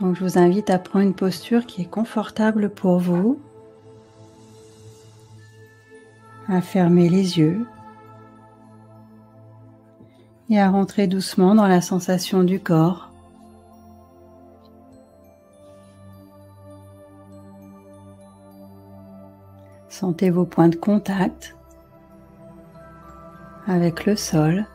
Donc je vous invite à prendre une posture qui est confortable pour vous, à fermer les yeux et à rentrer doucement dans la sensation du corps. Sentez vos points de contact avec le sol.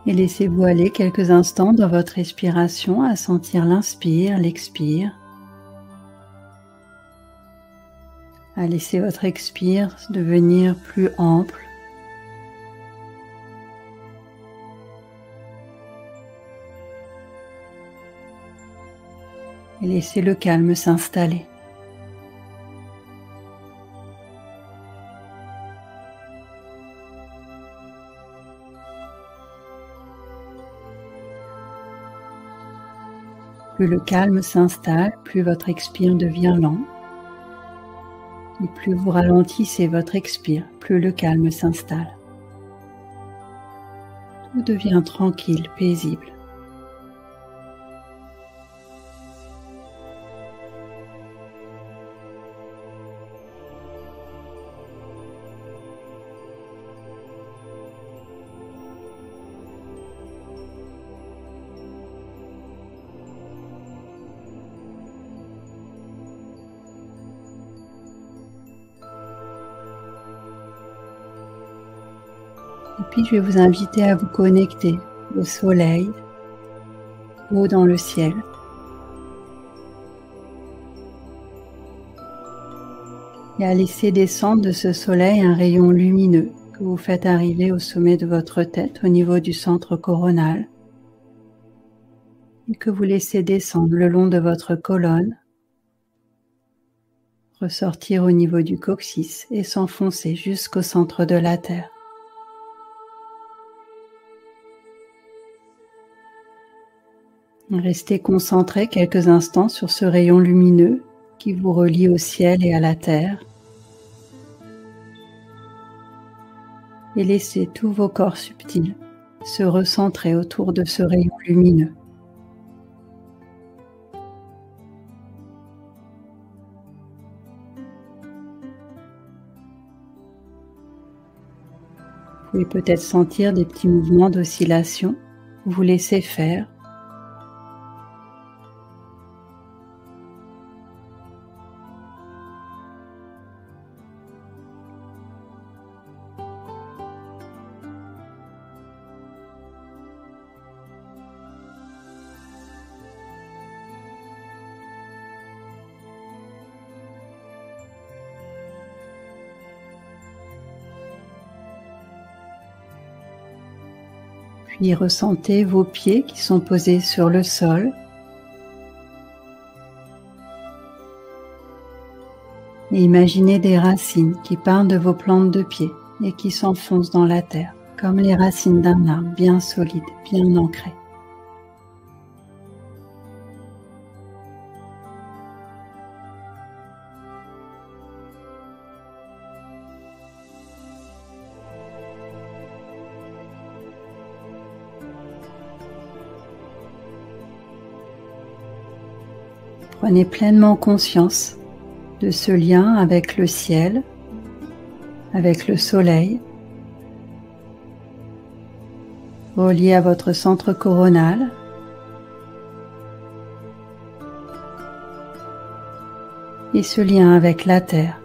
Et laissez-vous aller quelques instants dans votre respiration à sentir l'inspire, l'expire. À laisser votre expire devenir plus ample. Et laissez le calme s'installer. Plus le calme s'installe, plus votre expire devient lent. Et plus vous ralentissez votre expire, plus le calme s'installe. Tout devient tranquille, paisible. Et puis je vais vous inviter à vous connecter au soleil, haut dans le ciel. Et à laisser descendre de ce soleil un rayon lumineux que vous faites arriver au sommet de votre tête, au niveau du centre coronal. Et que vous laissez descendre le long de votre colonne, ressortir au niveau du coccyx et s'enfoncer jusqu'au centre de la Terre. Restez concentré quelques instants sur ce rayon lumineux qui vous relie au ciel et à la terre. Et laissez tous vos corps subtils se recentrer autour de ce rayon lumineux. Vous pouvez peut-être sentir des petits mouvements d'oscillation. Vous laissez faire. Puis ressentez vos pieds qui sont posés sur le sol. Et imaginez des racines qui partent de vos plantes de pied et qui s'enfoncent dans la terre, comme les racines d'un arbre bien solide, bien ancré. Prenez pleinement conscience de ce lien avec le ciel, avec le soleil, relié à votre centre coronal. Et ce lien avec la terre.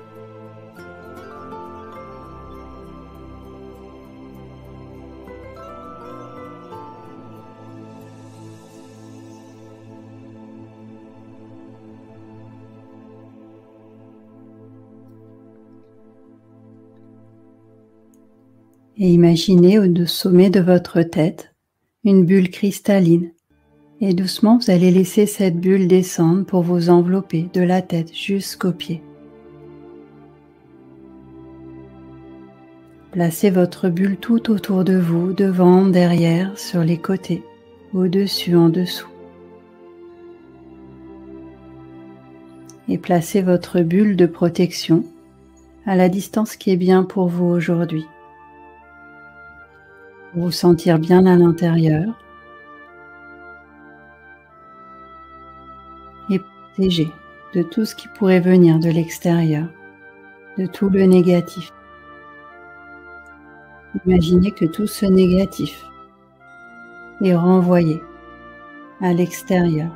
Et imaginez au sommet de votre tête une bulle cristalline. Et doucement, vous allez laisser cette bulle descendre pour vous envelopper de la tête jusqu'aux pieds. Placez votre bulle tout autour de vous, devant, derrière, sur les côtés, au-dessus, en dessous. Et placez votre bulle de protection à la distance qui est bien pour vous aujourd'hui. pour vous sentir bien à l'intérieur et protégé de tout ce qui pourrait venir de l'extérieur, de tout le négatif. Imaginez que tout ce négatif est renvoyé à l'extérieur.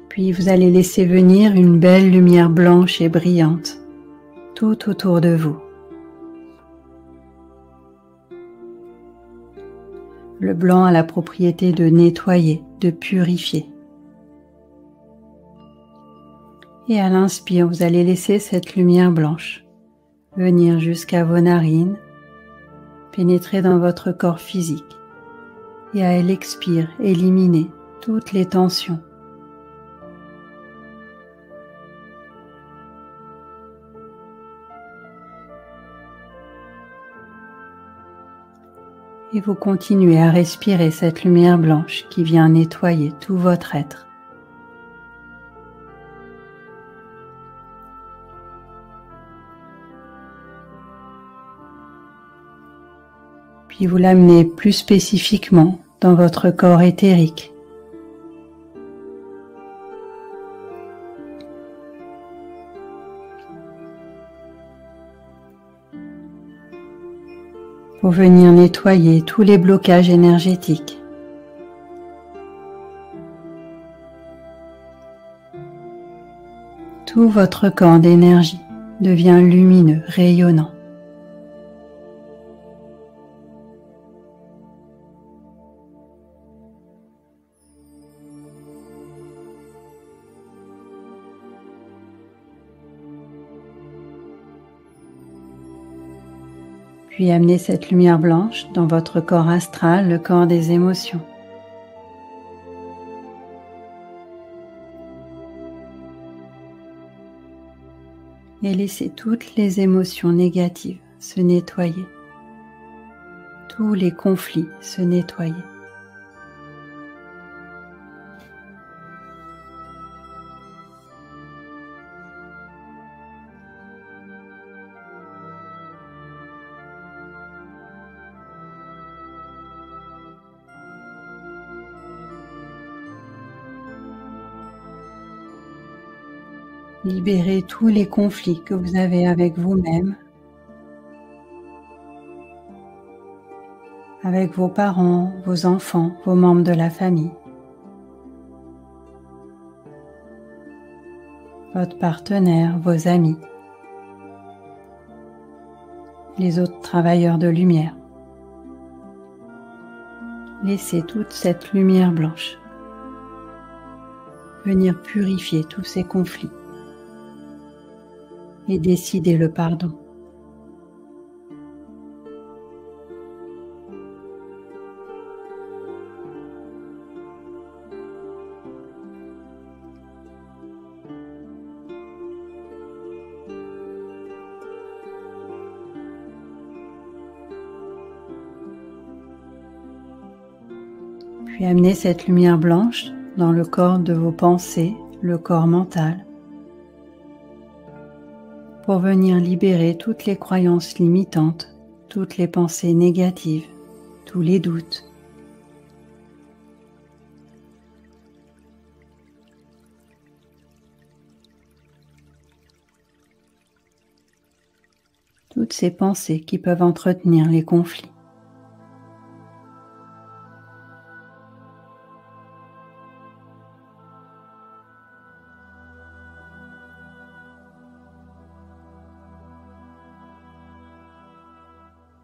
Puis vous allez laisser venir une belle lumière blanche et brillante tout autour de vous. Le blanc a la propriété de nettoyer, de purifier. Et à l'inspire, vous allez laisser cette lumière blanche venir jusqu'à vos narines, pénétrer dans votre corps physique et à l'expire, éliminer toutes les tensions. Et vous continuez à respirer cette lumière blanche qui vient nettoyer tout votre être. Puis vous l'amenez plus spécifiquement dans votre corps éthérique. Pour venir nettoyer tous les blocages énergétiques. Tout votre camp d'énergie devient lumineux, rayonnant. Puis amenez cette lumière blanche dans votre corps astral, le corps des émotions. Et laissez toutes les émotions négatives se nettoyer. Tous les conflits se nettoyer. Libérez tous les conflits que vous avez avec vous-même, avec vos parents, vos enfants, vos membres de la famille, votre partenaire, vos amis, les autres travailleurs de lumière. Laissez toute cette lumière blanche venir purifier tous ces conflits et décider le pardon. Puis amenez cette lumière blanche dans le corps de vos pensées, le corps mental, pour venir libérer toutes les croyances limitantes, toutes les pensées négatives, tous les doutes. Toutes ces pensées qui peuvent entretenir les conflits.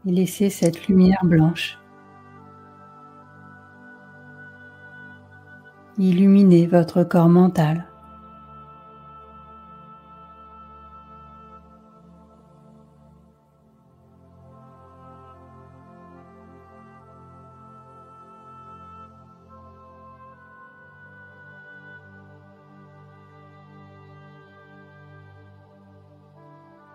Et laissez cette lumière blanche illuminer votre corps mental.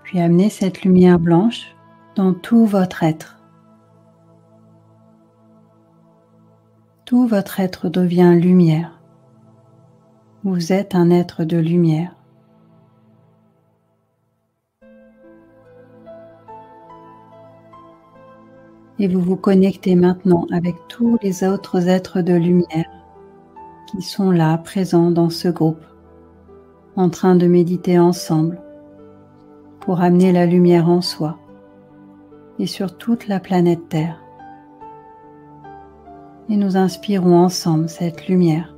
Puis amenez cette lumière blanche dans tout votre être. Tout votre être devient lumière. Vous êtes un être de lumière. Et vous vous connectez maintenant avec tous les autres êtres de lumière qui sont là, présents dans ce groupe, en train de méditer ensemble pour amener la lumière en soi et sur toute la planète Terre. Et nous inspirons ensemble cette lumière.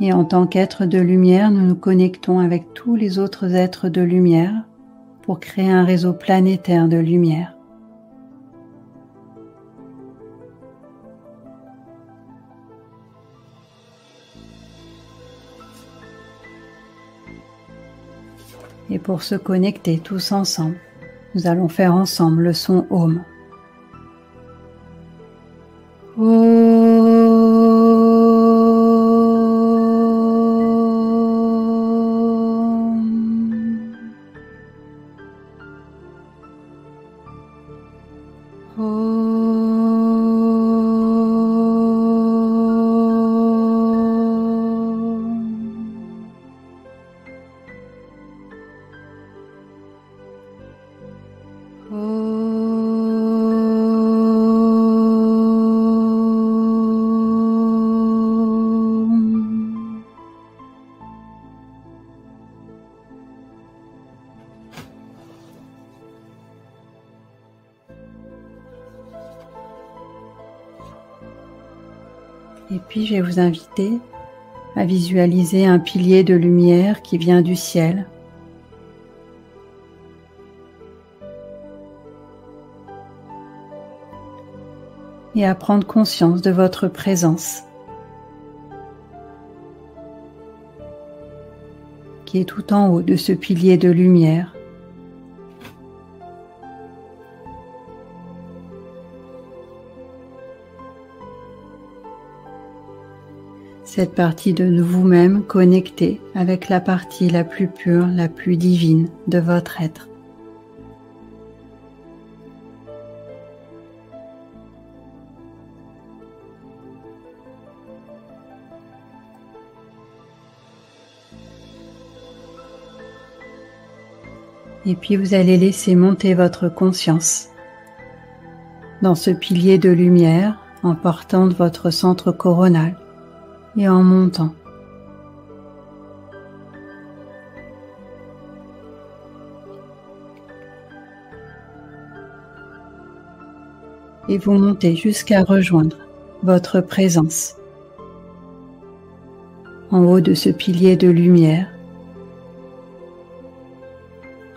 Et en tant qu'être de lumière, nous nous connectons avec tous les autres êtres de lumière pour créer un réseau planétaire de lumière. Et pour se connecter tous ensemble, nous allons faire ensemble le son Om. Et puis je vais vous inviter à visualiser un pilier de lumière qui vient du ciel. Et à prendre conscience de votre présence qui est tout en haut de ce pilier de lumière. Cette partie de vous-même connectée avec la partie la plus pure, la plus divine de votre être. Et puis vous allez laisser monter votre conscience dans ce pilier de lumière en partant de votre centre coronal et en montant. Et vous montez jusqu'à rejoindre votre présence en haut de ce pilier de lumière.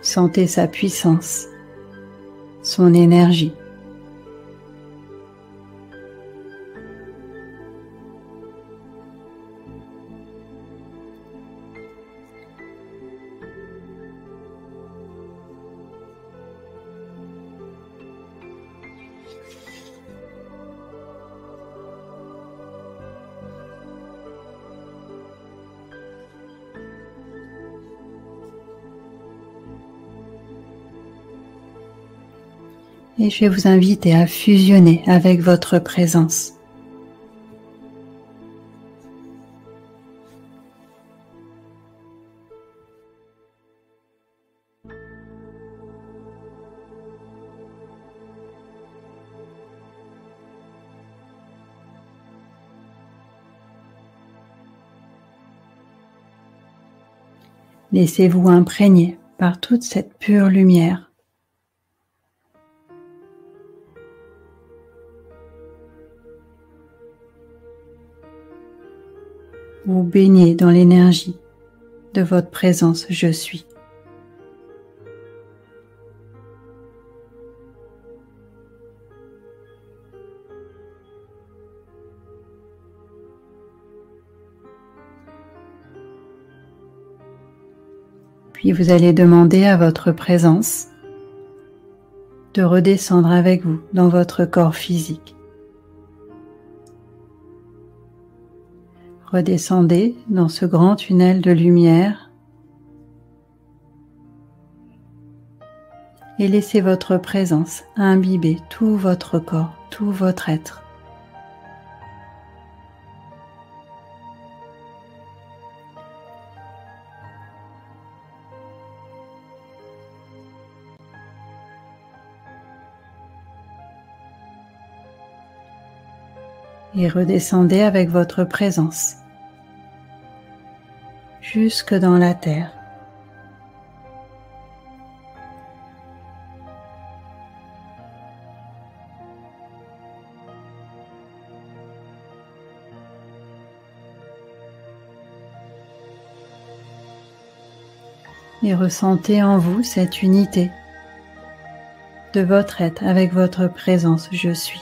Sentez sa puissance, son énergie. Et je vais vous inviter à fusionner avec votre présence. Laissez-vous imprégner par toute cette pure lumière. Vous baignez dans l'énergie de votre présence Je suis. Puis vous allez demander à votre présence de redescendre avec vous dans votre corps physique. Redescendez dans ce grand tunnel de lumière et laissez votre présence imbiber tout votre corps, tout votre être. Et redescendez avec votre présence jusque dans la terre. Et ressentez en vous cette unité de votre être avec votre présence « Je suis ».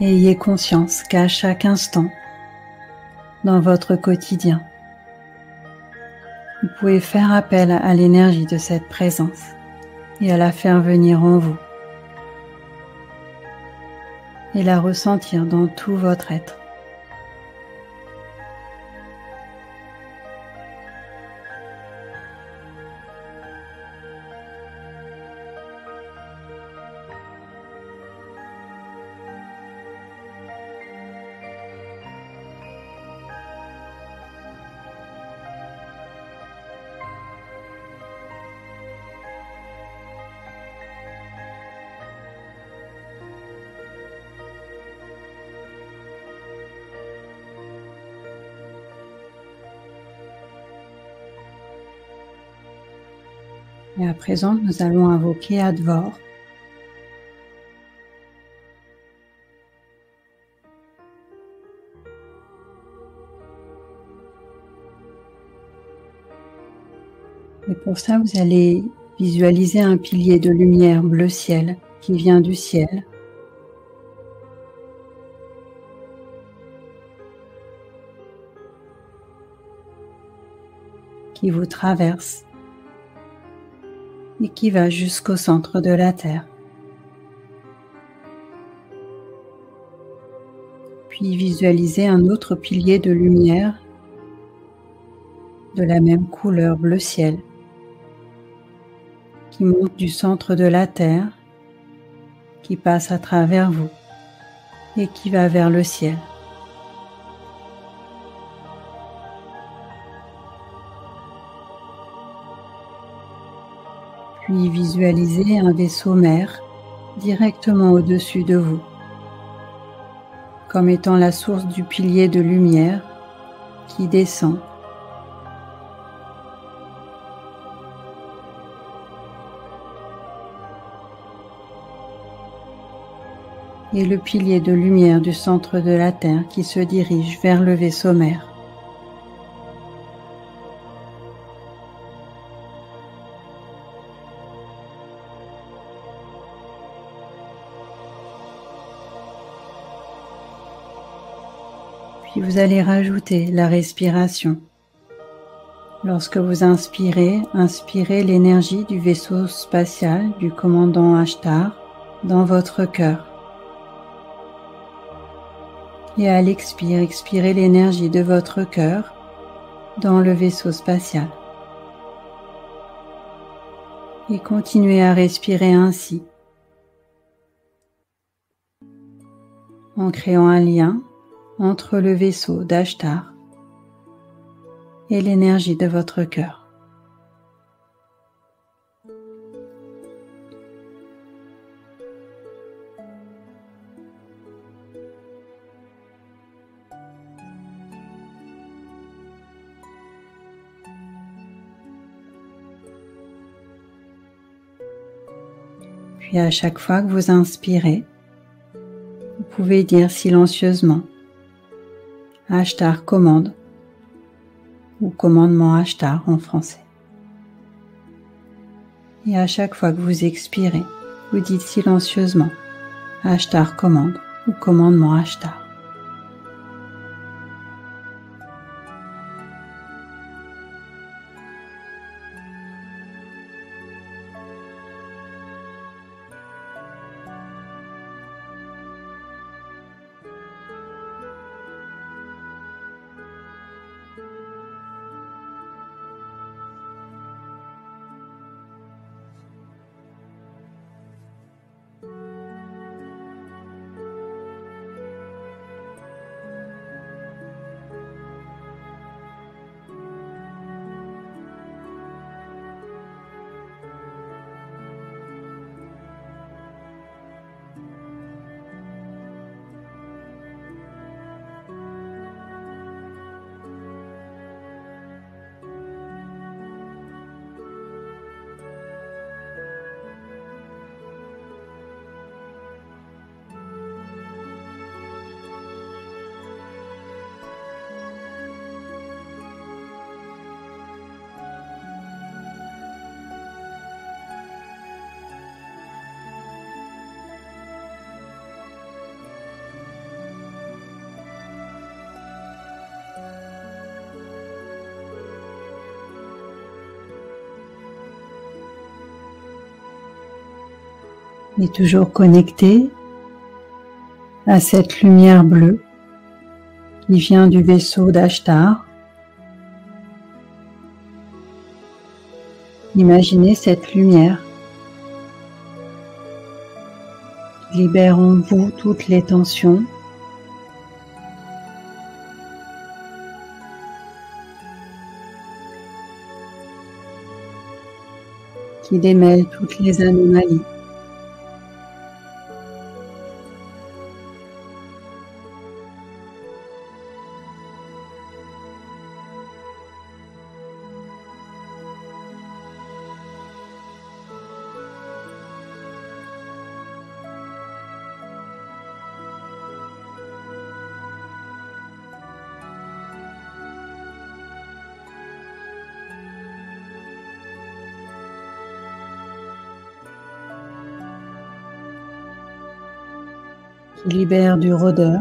Et ayez conscience qu'à chaque instant, dans votre quotidien, vous pouvez faire appel à l'énergie de cette présence et à la faire venir en vous et la ressentir dans tout votre être. Et à présent, nous allons invoquer Advor. Et pour ça, vous allez visualiser un pilier de lumière bleu ciel qui vient du ciel. Qui vous traverse et qui va jusqu'au centre de la Terre. Puis visualisez un autre pilier de lumière de la même couleur bleu ciel qui monte du centre de la Terre, qui passe à travers vous et qui va vers le ciel. Puis visualisez un vaisseau mère directement au-dessus de vous, comme étant la source du pilier de lumière qui descend. Et le pilier de lumière du centre de la Terre qui se dirige vers le vaisseau mère. Puis vous allez rajouter la respiration. Lorsque vous inspirez, inspirez l'énergie du vaisseau spatial du commandant Ashtar dans votre cœur. Et à l'expire, expirez l'énergie de votre cœur dans le vaisseau spatial. Et continuez à respirer ainsi, en créant un lien entre le vaisseau d'Ashtar et l'énergie de votre cœur. Puis à chaque fois que vous inspirez, vous pouvez dire silencieusement Ashtar commande ou commandement Ashtar en français. Et à chaque fois que vous expirez, vous dites silencieusement Ashtar commande ou commandement Ashtar. Et toujours connecté à cette lumière bleue qui vient du vaisseau d'Ashtar. Imaginez cette lumière qui libère en vous toutes les tensions, qui démêle toutes les anomalies. Qui libère du rôdeur,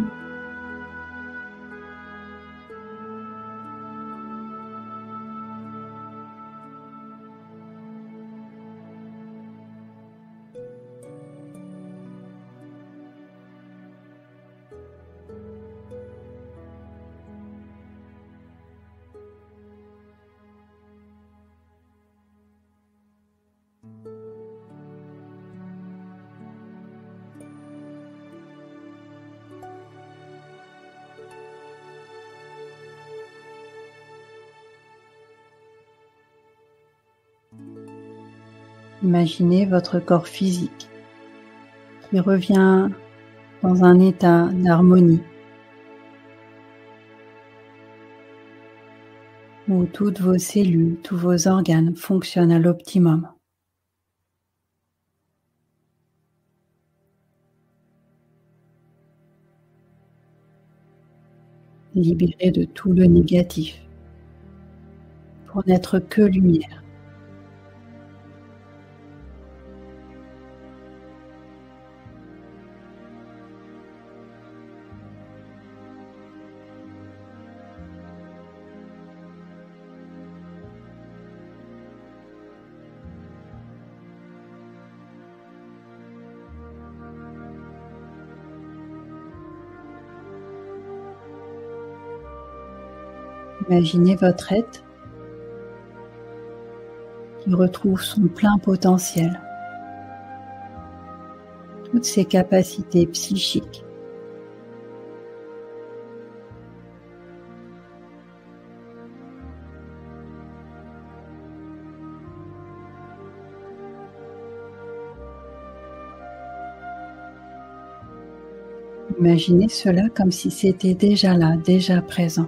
imaginez votre corps physique qui revient dans un état d'harmonie où toutes vos cellules, tous vos organes fonctionnent à l'optimum. Libéré de tout le négatif pour n'être que lumière. Imaginez votre être qui retrouve son plein potentiel, toutes ses capacités psychiques. Imaginez cela comme si c'était déjà là, déjà présent.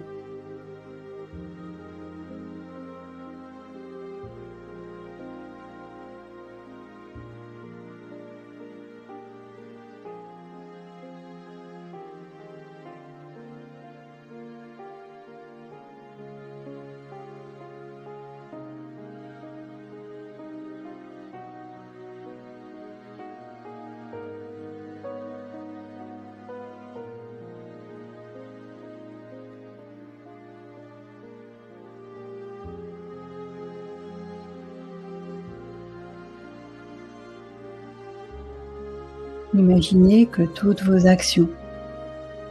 Imaginez que toutes vos actions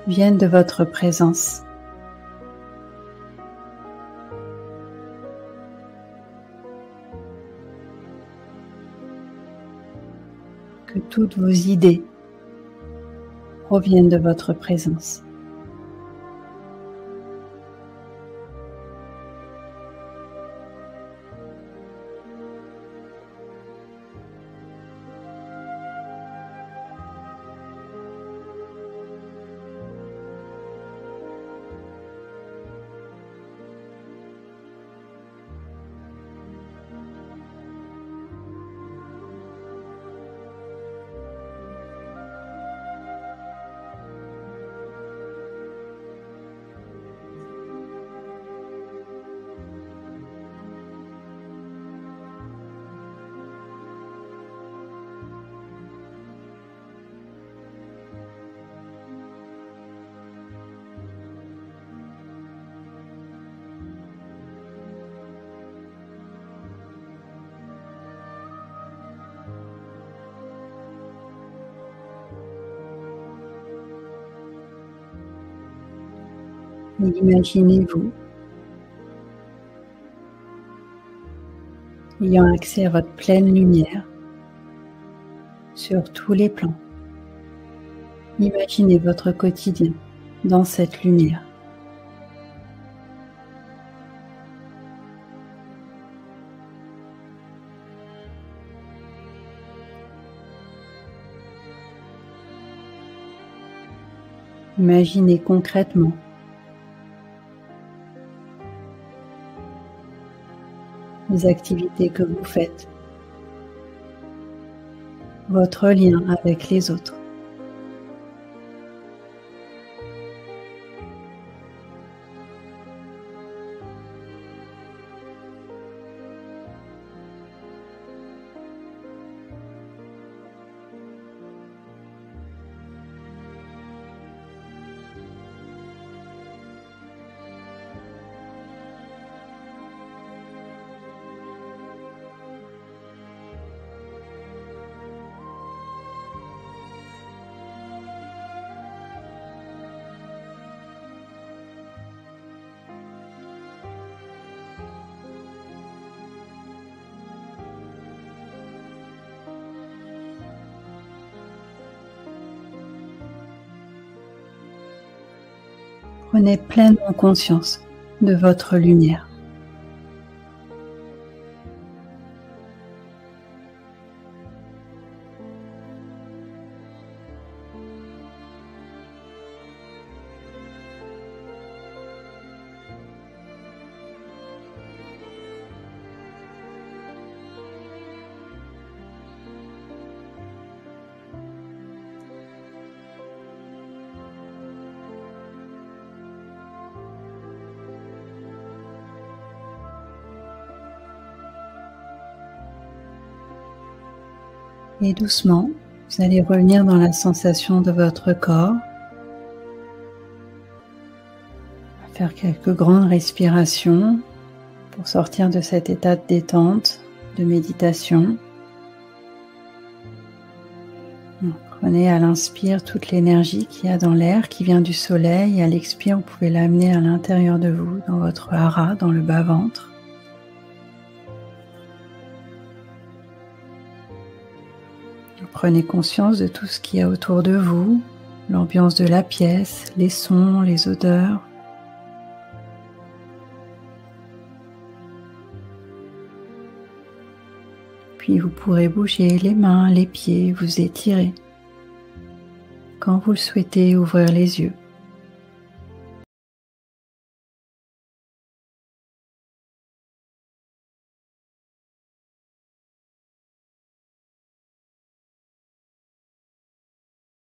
viennent de votre présence. Que toutes vos idées proviennent de votre présence. Et imaginez-vous ayant accès à votre pleine lumière sur tous les plans. Imaginez votre quotidien dans cette lumière. Imaginez concrètement les activités que vous faites, votre lien avec les autres. Prenez pleinement conscience de votre lumière. Et doucement, vous allez revenir dans la sensation de votre corps. Faire quelques grandes respirations pour sortir de cet état de détente, de méditation. Prenez à l'inspire toute l'énergie qu'il y a dans l'air qui vient du soleil et à l'expire, vous pouvez l'amener à l'intérieur de vous, dans votre hara, dans le bas-ventre. Prenez conscience de tout ce qu'il y a autour de vous, l'ambiance de la pièce, les sons, les odeurs. Puis vous pourrez bouger les mains, les pieds, vous étirer. Quand vous le souhaitez, ouvrir les yeux.